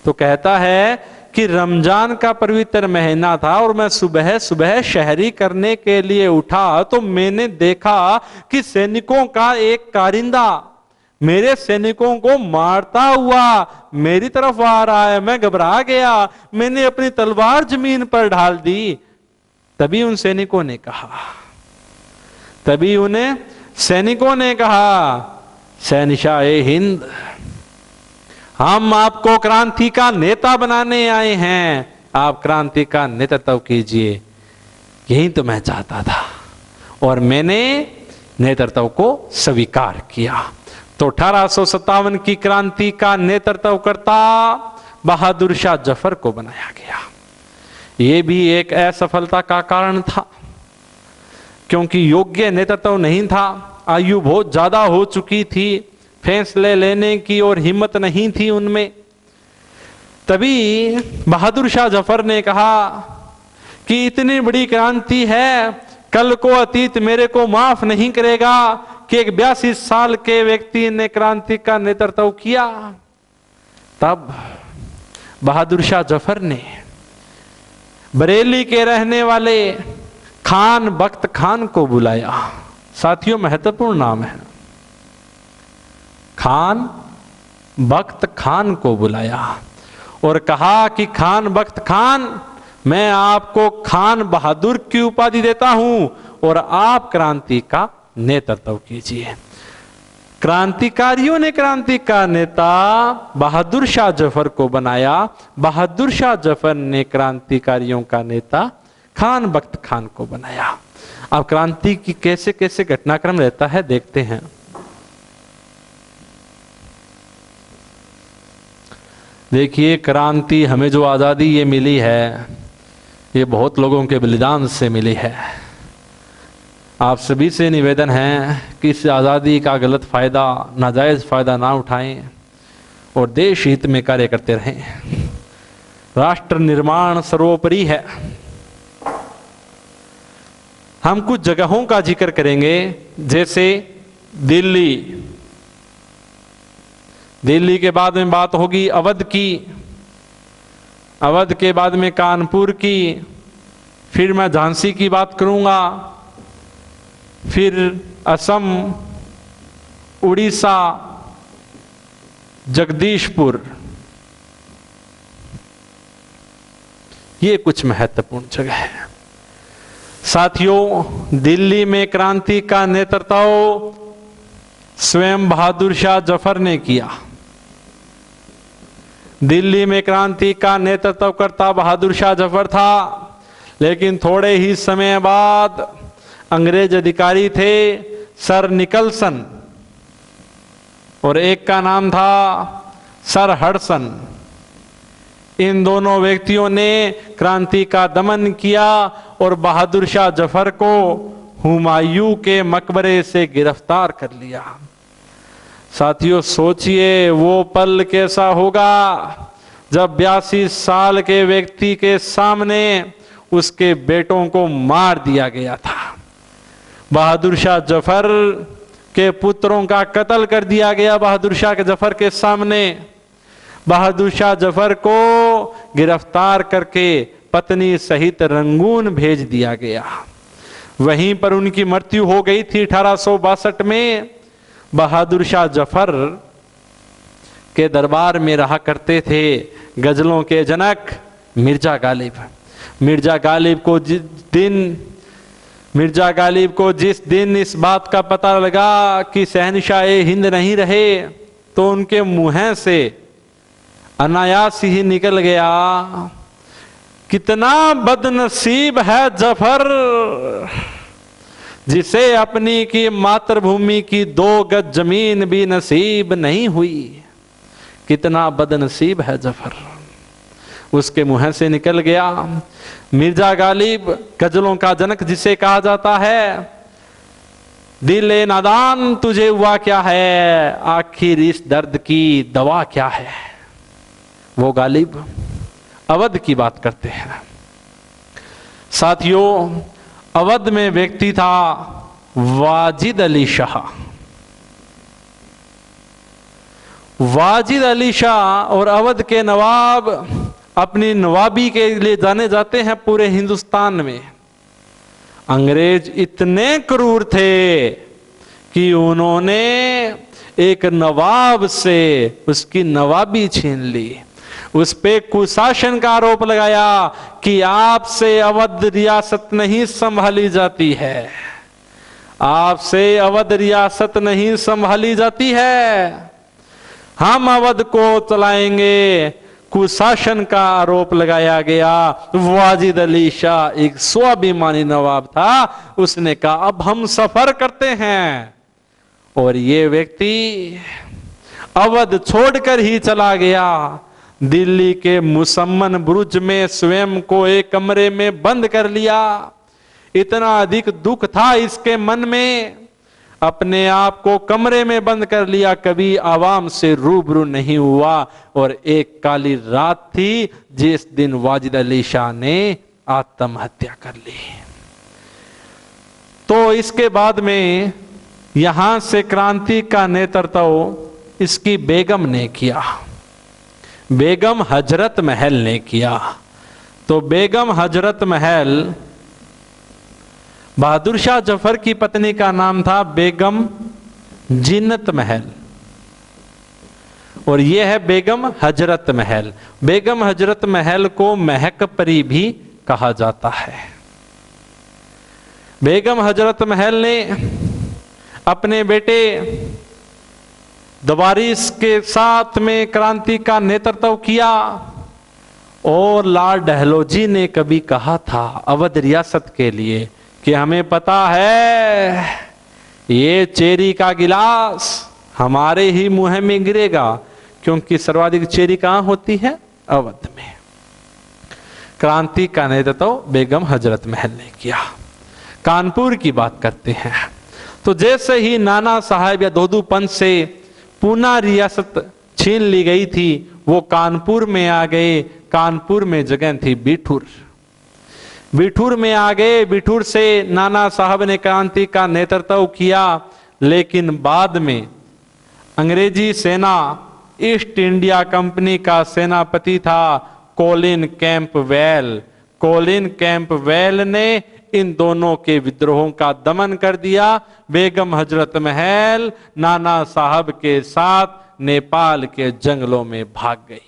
S1: तो कहता है कि रमजान का पवित्र महीना था और मैं सुबह सुबह शहरी करने के लिए उठा, तो मैंने देखा कि सैनिकों का एक कारिंदा मेरे सैनिकों को मारता हुआ मेरी तरफ आ रहा है। मैं घबरा गया, मैंने अपनी तलवार जमीन पर ढाल दी। तभी उन सैनिकों ने कहा, शहंशाह हिंद, हम आपको क्रांति का नेता बनाने आए हैं, आप क्रांति का नेतृत्व कीजिए। यही तो मैं चाहता था और मैंने नेतृत्व को स्वीकार किया। तो 1857 की क्रांति का नेतृत्व करता बहादुर शाह जफर को बनाया गया। ये भी एक असफलता का कारण था, क्योंकि योग्य नेतृत्व नहीं था, आयु बहुत ज्यादा हो चुकी थी, फैसले लेने की और हिम्मत नहीं थी उनमें। तभी बहादुर शाह जफर ने कहा कि इतनी बड़ी क्रांति है, कल को अतीत मेरे को माफ नहीं करेगा कि एक 82 साल के व्यक्ति ने क्रांति का नेतृत्व किया। तब बहादुर शाह जफर ने बरेली के रहने वाले खान बख्त खान को बुलाया। साथियों, महत्वपूर्ण नाम है, खान बख्त खान को बुलाया और कहा कि खान बख्त खान, मैं आपको खान बहादुर की उपाधि देता हूं और आप क्रांति का नेतृत्व कीजिए। क्रांतिकारियों ने क्रांति का नेता बहादुर शाह जफर को बनाया, बहादुर शाह जफर ने क्रांतिकारियों का नेता खान बख्त खान को बनाया। अब क्रांति की कैसे कैसे घटनाक्रम रहता है देखते हैं। देखिए, क्रांति हमें जो आजादी ये मिली है, ये बहुत लोगों के बलिदान से मिली है। आप सभी से निवेदन है कि इस आज़ादी का गलत फायदा, नाजायज फायदा ना उठाएं और देश हित में कार्य करते रहें। राष्ट्र निर्माण सर्वोपरि है। हम कुछ जगहों का जिक्र करेंगे, जैसे दिल्ली, दिल्ली के बाद में बात होगी अवध की, अवध के बाद में कानपुर की, फिर मैं झांसी की बात करूंगा, फिर असम, उड़ीसा, जगदीशपुर, ये कुछ महत्वपूर्ण जगह है। साथियों, दिल्ली में क्रांति का नेतृत्व स्वयं बहादुर शाह जफर ने किया। दिल्ली में क्रांति का नेतृत्व करता बहादुर शाह जफर था, लेकिन थोड़े ही समय बाद अंग्रेज अधिकारी थे सर निकलसन, और एक का नाम था सर हडसन। इन दोनों व्यक्तियों ने क्रांति का दमन किया और बहादुर शाह जफर को हुमायूं के मकबरे से गिरफ्तार कर लिया। साथियों, सोचिए वो पल कैसा होगा जब 82 साल के व्यक्ति के सामने उसके बेटों को मार दिया गया था। बहादुर शाह जफर के पुत्रों का कत्ल कर दिया गया बहादुर शाह के जफर के सामने। बहादुर शाह जफर को गिरफ्तार करके पत्नी सहित रंगून भेज दिया गया। वहीं पर उनकी मृत्यु हो गई थी 1862 में। बहादुर शाह जफर के दरबार में रहा करते थे गजलों के जनक मिर्जा गालिब। मिर्जा गालिब को जिस दिन इस बात का पता लगा कि शहनशाह हिंद नहीं रहे, तो उनके मुंह से अनायास ही निकल गया, कितना बदनसीब है जफर जिसे अपनी की मातृभूमि की 2 गज जमीन भी नसीब नहीं हुई। कितना बदनसीब है जफर, उसके मुंह से निकल गया। मिर्जा गालिब गजलों का जनक जिसे कहा जाता है, दिले नादान तुझे हुआ क्या है, आखिर इस दर्द की दवा क्या है। वो गालिब अवध की बात करते हैं। साथियों, अवध में व्यक्ति था वाजिद अली शाह। वाजिद अली शाह और अवध के नवाब अपनी नवाबी के लिए जाने जाते हैं पूरे हिंदुस्तान में। अंग्रेज इतने क्रूर थे कि उन्होंने एक नवाब से उसकी नवाबी छीन ली। उस पे कुशासन का आरोप लगाया कि आपसे अवध रियासत नहीं संभाली जाती है, आपसे अवध रियासत नहीं संभाली जाती है, हम अवध को चलाएंगे। कुशासन का आरोप लगाया गया। वाजिद अली शाह एक स्वाभिमानी नवाब था, उसने कहा अब हम सफर करते हैं, और ये व्यक्ति अवध छोड़कर ही चला गया। दिल्ली के मुसम्मन बुरुज में स्वयं को एक कमरे में बंद कर लिया। इतना अधिक दुख था इसके मन में, अपने आप को कमरे में बंद कर लिया, कभी आवाम से रूबरू नहीं हुआ। और एक काली रात थी जिस दिन वाजिद अली शाह ने आत्महत्या कर ली। तो इसके बाद में यहां से क्रांति का नेतृत्व इसकी बेगम ने किया, बेगम हजरत महल ने किया। तो बेगम हजरत महल, बहादुर शाह जफर की पत्नी का नाम था बेगम जिन्नत महल, और यह है बेगम हजरत महल। बेगम हजरत महल को महक परी भी कहा जाता है। बेगम हजरत महल ने अपने बेटे दवारिस के साथ में क्रांति का नेतृत्व किया। और लॉर्ड डहलौजी ने कभी कहा था अवध रियासत के लिए कि हमें पता है ये चेरी का गिलास हमारे ही मुंह में गिरेगा, क्योंकि सर्वाधिक चेरी कहां होती है? अवध में। क्रांति का नेतृत्व बेगम हजरत महल ने किया। कानपुर की बात करते हैं तो जैसे ही नाना साहब या दोदू पंत से पूना रियासत छीन ली गई थी, वो कानपुर में आ गए। कानपुर में जगह थी बिठूर, बिठूर में आ गए। बिठूर से नाना साहब ने क्रांति का नेतृत्व किया। लेकिन बाद में अंग्रेजी सेना, ईस्ट इंडिया कंपनी का सेनापति था कोलिन कैंपवेल। कोलिन कैंपवेल ने इन दोनों के विद्रोहों का दमन कर दिया। बेगम हजरत महल नाना साहब के साथ नेपाल के जंगलों में भाग गई।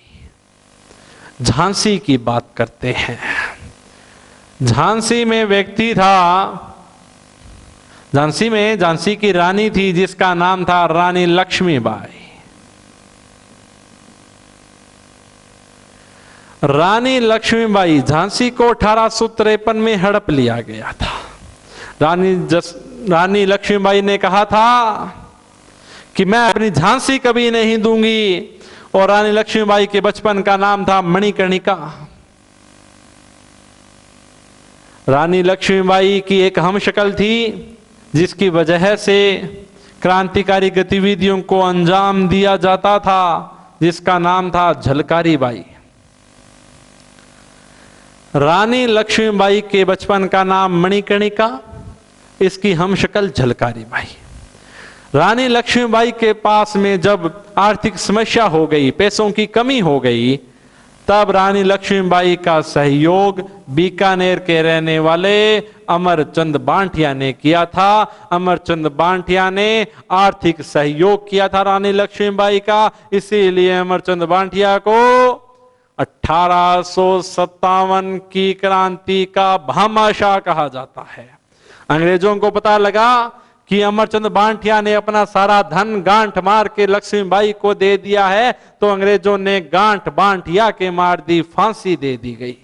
S1: झांसी की बात करते हैं। झांसी में व्यक्ति था, झांसी में झांसी की रानी थी जिसका नाम था रानी लक्ष्मीबाई। रानी लक्ष्मीबाई, झांसी को 1853 में हड़प लिया गया था। रानी लक्ष्मीबाई ने कहा था कि मैं अपनी झांसी कभी नहीं दूंगी। और रानी लक्ष्मीबाई के बचपन का नाम था मणिकर्णिका। रानी लक्ष्मीबाई की एक हमशक्ल थी जिसकी वजह से क्रांतिकारी गतिविधियों को अंजाम दिया जाता था, जिसका नाम था झलकारी बाई। रानी लक्ष्मीबाई के बचपन का नाम मणिकर्णिका, इसकी हमशक्ल झलकारी बाई। रानी लक्ष्मीबाई के पास में जब आर्थिक समस्या हो गई, पैसों की कमी हो गई, तब रानी लक्ष्मीबाई का सहयोग बीकानेर के रहने वाले अमरचंद बांटिया ने किया था। अमरचंद बांटिया ने आर्थिक सहयोग किया था रानी लक्ष्मीबाई का, इसीलिए अमरचंद बांटिया को 1857 की क्रांति का भामाशाह कहा जाता है। अंग्रेजों को पता लगा कि अमरचंद बांटिया ने अपना सारा धन गांठ मार के लक्ष्मीबाई को दे दिया है, तो अंग्रेजों ने गांठ बांटिया के मार दी, फांसी दे दी गई।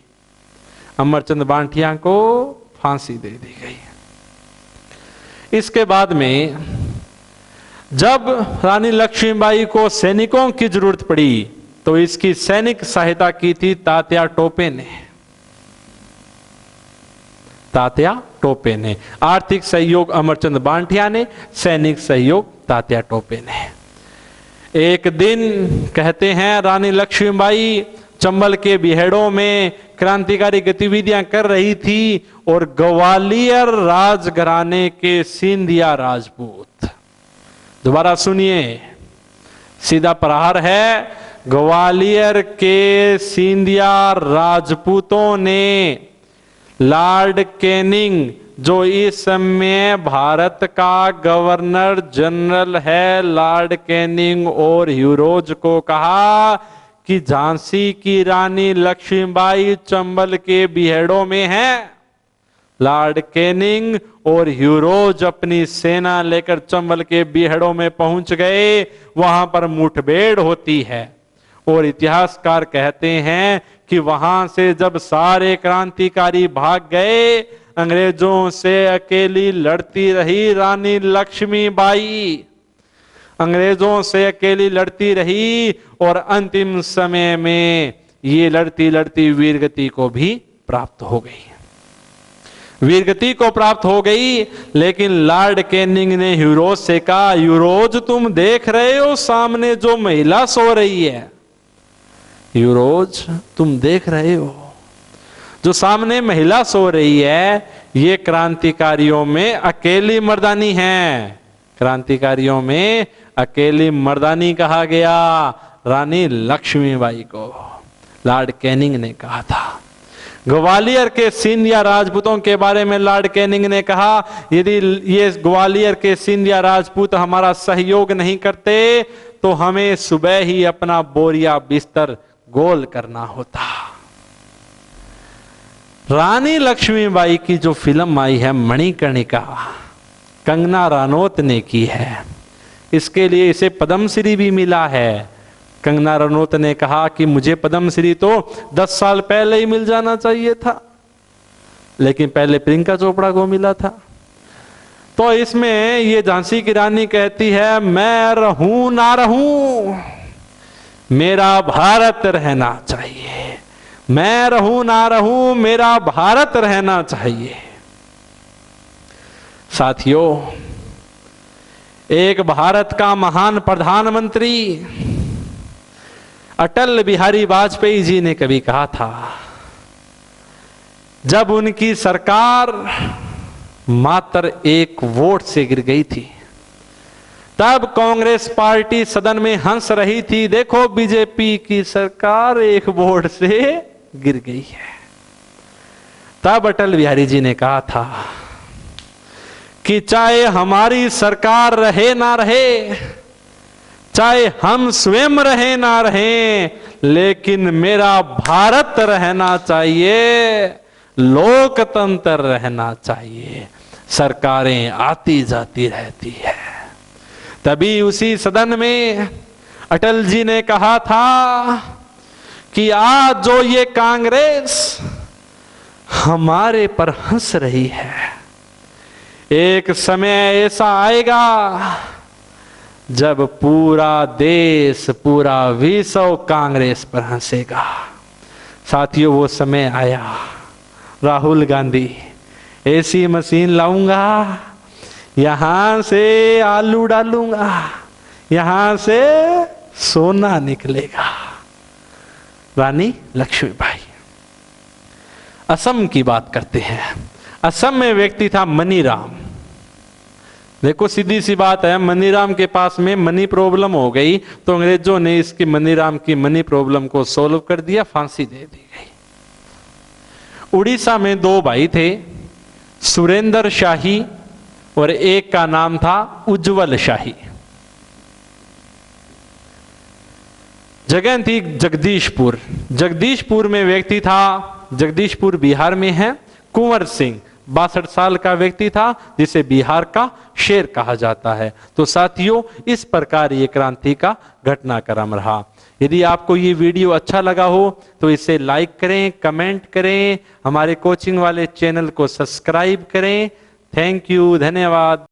S1: अमरचंद बांटिया को फांसी दे दी गई। इसके बाद में जब रानी लक्ष्मीबाई को सैनिकों की जरूरत पड़ी तो इसकी सैनिक सहायता की थी तात्या टोपे ने। तात्या टोपे ने आर्थिक सहयोग अमरचंद बांटिया ने, सैनिक सहयोग तात्या टोपे ने। एक दिन कहते हैं रानी लक्ष्मीबाई चंबल के बिहेड़ों में क्रांतिकारी गतिविधियां कर रही थी और ग्वालियर राजघराने के सिंधिया राजपूत, दोबारा सुनिए, सीधा प्रहार है, ग्वालियर के सिंधिया राजपूतों ने लॉर्ड कैनिंग, जो इस समय भारत का गवर्नर जनरल है, लॉर्ड कैनिंग और ह्यूरोज को कहा कि झांसी की रानी लक्ष्मीबाई चंबल के बिहेड़ों में है। लॉर्ड कैनिंग और ह्यूरोज अपनी सेना लेकर चंबल के बिहेड़ों में पहुंच गए। वहां पर मुठभेड़ होती है और इतिहासकार कहते हैं कि वहां से जब सारे क्रांतिकारी भाग गए, अंग्रेजों से अकेली लड़ती रही रानी लक्ष्मीबाई। अंग्रेजों से अकेली लड़ती रही और अंतिम समय में ये लड़ती लड़ती वीरगति को भी प्राप्त हो गई, वीरगति को प्राप्त हो गई। लेकिन लॉर्ड कैनिंग ने यूरोज से कहा, यूरोज तुम देख रहे हो सामने जो महिला सो रही है, यूरोज तुम देख रहे हो जो सामने महिला सो रही है, ये क्रांतिकारियों में अकेली मर्दानी है। क्रांतिकारियों में अकेली मर्दानी कहा गया रानी लक्ष्मीबाई को, लॉर्ड कैनिंग ने कहा था। ग्वालियर के सिंधिया राजपूतों के बारे में लॉर्ड कैनिंग ने कहा, यदि ये ग्वालियर के सिंधिया राजपूत हमारा सहयोग नहीं करते तो हमें सुबह ही अपना बोरिया बिस्तर गोल करना होता। रानी लक्ष्मीबाई की जो फिल्म आई है मणिकर्णिका, कंगना रनौत ने की है, इसके लिए इसे पद्मश्री भी मिला है। कंगना रनौत ने कहा कि मुझे पद्मश्री तो 10 साल पहले ही मिल जाना चाहिए था, लेकिन पहले प्रियंका चोपड़ा को मिला था। तो इसमें ये झांसी की रानी कहती है, मैं रहूं ना रहूं मेरा भारत रहना चाहिए, मैं रहूं ना रहूं मेरा भारत रहना चाहिए। साथियों, एक भारत का महान प्रधानमंत्री अटल बिहारी वाजपेयी जी ने कभी कहा था, जब उनकी सरकार मात्र 1 वोट से गिर गई थी, तब कांग्रेस पार्टी सदन में हंस रही थी, देखो बीजेपी की सरकार 1 वोट से गिर गई है। तब अटल बिहारी जी ने कहा था कि चाहे हमारी सरकार रहे ना रहे, चाहे हम स्वयं रहे ना रहे, लेकिन मेरा भारत रहना चाहिए, लोकतंत्र रहना चाहिए। सरकारें आती जाती रहती है। तभी उसी सदन में अटल जी ने कहा था कि आज जो ये कांग्रेस हमारे पर हंस रही है, एक समय ऐसा आएगा जब पूरा देश, पूरा विश्व कांग्रेस पर हंसेगा। साथियों, वो समय आया। राहुल गांधी, ऐसी मशीन लाऊंगा, यहां से आलू डालूंगा, यहां से सोना निकलेगा। रानी लक्ष्मीबाई। असम की बात करते हैं। असम में व्यक्ति था मनीराम। देखो सीधी सी बात है, मनीराम के पास में मनी प्रॉब्लम हो गई तो अंग्रेजों ने इसकी मनीराम की मनी प्रॉब्लम को सॉल्व कर दिया, फांसी दे दी गई। उड़ीसा में 2 भाई थे, सुरेंद्र शाही और एक का नाम था उज्जवल शाही। जगह थी जगदीशपुर। जगदीशपुर में व्यक्ति था, जगदीशपुर बिहार में है, कुंवर सिंह 62 साल का व्यक्ति था, जिसे बिहार का शेर कहा जाता है। तो साथियों, इस प्रकार ये क्रांति का घटनाक्रम रहा। यदि आपको ये वीडियो अच्छा लगा हो तो इसे लाइक करें, कमेंट करें, हमारे कोचिंग वाले चैनल को सब्सक्राइब करें। थैंक यू, धन्यवाद।